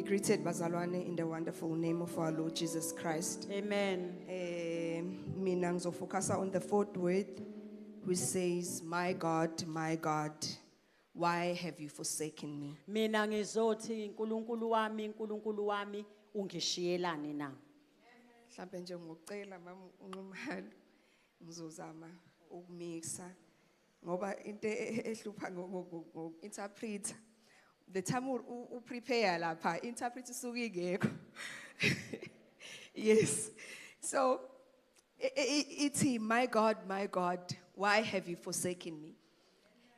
greeted bazalwane in the wonderful name of our Lord Jesus Christ. Amen. Mina ngizofocus on the fourth word, which says, my God, why have you forsaken me? Mina ngizothi uNkulunkulu wami ungishiyelani na? Mhlambe nje ngokucela mama uNxumalo ngizozama ukumixa ngoba into ehlupha ngo-interpreter. The time u prepare lapha interpreter isuke ingekho. Yes. So it's my God, why have you forsaken me?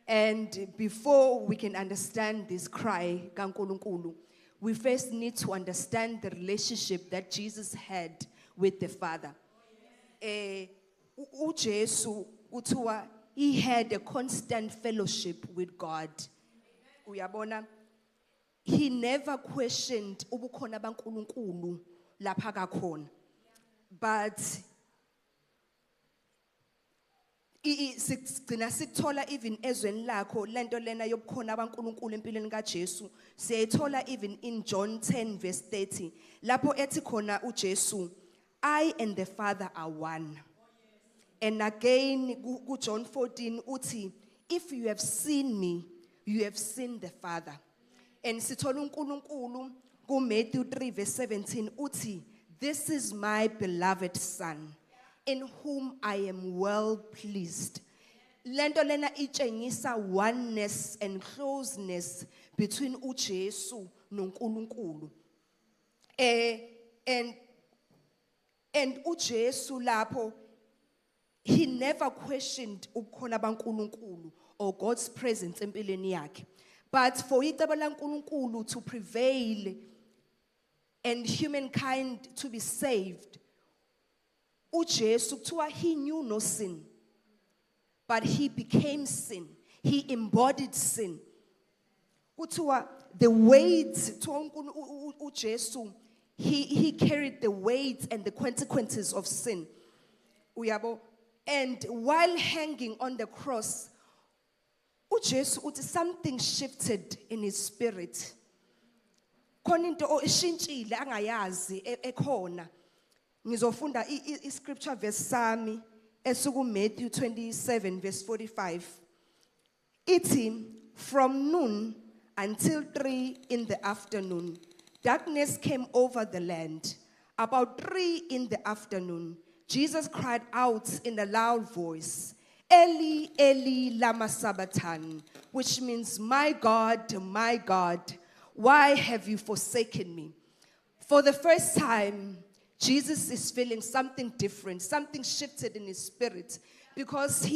And before we can understand this cry kaNkulunkulu, we first need to understand the relationship that Jesus had with the Father. uJesu uthiwa he had a constant fellowship with God. Uyabona, he never questioned ubukhona baNkulunkulu lapha kakhona. But sigcina sithola even ezweni lakho lento lena yobukhona baNkulunkulu empilweni kaJesu siyayithola even in John 10 verse 30 lapho ethi khona uJesu, I and the Father are one. And again ku John 14 uthi, if you have seen me, you have seen the Father. And sithola uNkulunkulu ku Matthew 3 verse 17 uthi, this is my beloved Son, in whom I am well pleased. Lento lena itshengisa oneness and closeness between uJesu noNkulunkulu. And uJesu lapho, he never questioned ubukhona baNkulunkulu or God's presence empilweni yakhe. But for icebo laNkulunkulu to prevail and humankind to be saved, uJesu kuthiwa he knew no sin, but he became sin. He embodied sin. Kuthiwa the weight to uJesu, he carried the weight and the consequences of sin. Uyabo, and while hanging on the cross, uJesu something shifted in his spirit. Khona into ishintshile angayazi ekhona. Ngizofunda I-scripture verse sami esuku Matthew 27 verse 45. Ithi, from noon until 3 in the afternoon, darkness came over the land. About 3 in the afternoon, Jesus cried out in a loud voice, Eli, Eli, lama sabachthani, which means, my God, why have you forsaken me? For the first time, Jesus is feeling something different, something shifted in his spirit, because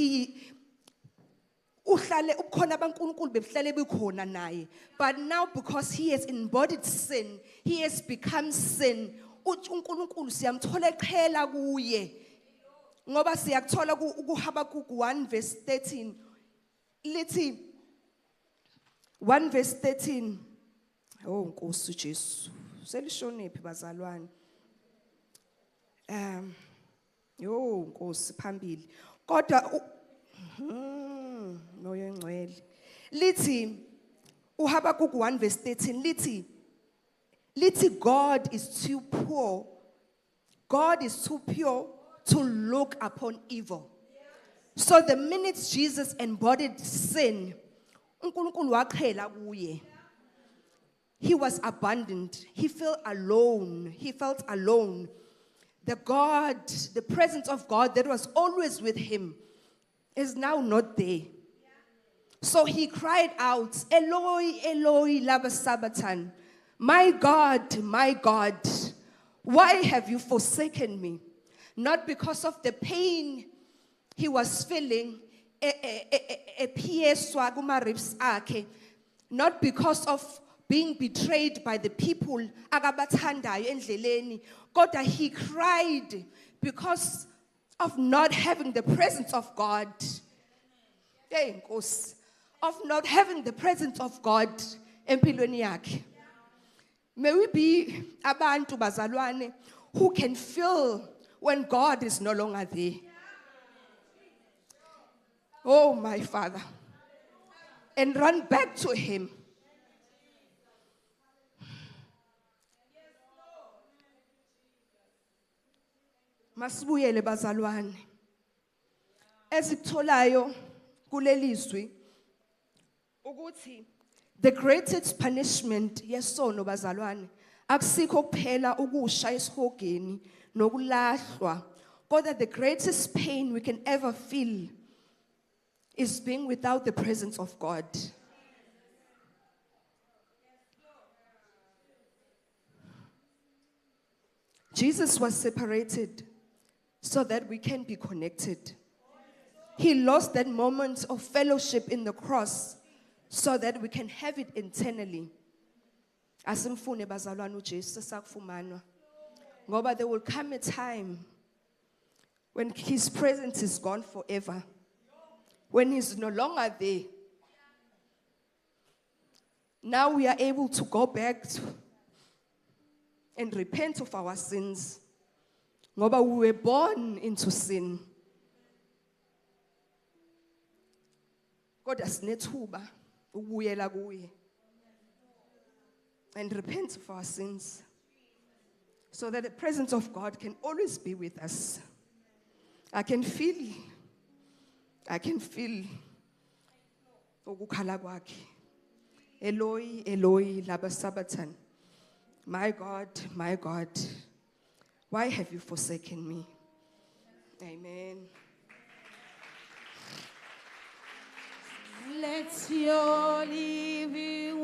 but now because he has embodied sin, he has become sin. uNkulunkulu siyamthola eqhela kuye ngoba siyakuthola kuHabakuk 1 verse 13 lithi 1 verse 13 oh Nkosi uJesu selishonephi bazalwane yo Nkosi phambili kodwa moya engcwele lithi uHabakuk 1 verse 13 lithi God is too pure. God is too pure to look upon evil. So the minute Jesus embodied sin, uNkulunkulu waqhela kuye. He was abandoned. He felt alone. The presence of God that was always with him is now not there. So he cried out, Eloi, Eloi, lama sabachthani. My God, why have you forsaken me? Not because of the pain he was feeling, not because of being betrayed by the people, God, he cried because of not having the presence of God. Of not having the presence of God empilweni yakhe. May we be abantu bazalwane who can feel when God is no longer there. Oh, my Father. And run back to him. Masibuyele bazalwane. Esikutholayo kulelizwi ukuthi the greatest punishment yesono bazalwane akusikho kuphela ukusha esihogeni nokulahlwa, kodwa the greatest pain we can ever feel is being without the presence of God. Jesus was separated so that we can be connected. He lost that moment of fellowship in the cross so that we can have it internally. Asimfune bazalwane uJesu sakufumanwa. Ngoba there will come a time when his presence is gone forever. When he's no longer there. Now we are able to go back and repent of our sins. Ngoba we were born into sin. Kodwa sinethuba ukubuyela kuye and repent of our sins so that the presence of God can always be with us. I can feel ukukhala kwakhe. Eloi, Eloi, lama sabachthani. My God, why have you forsaken me? Amen. Let your living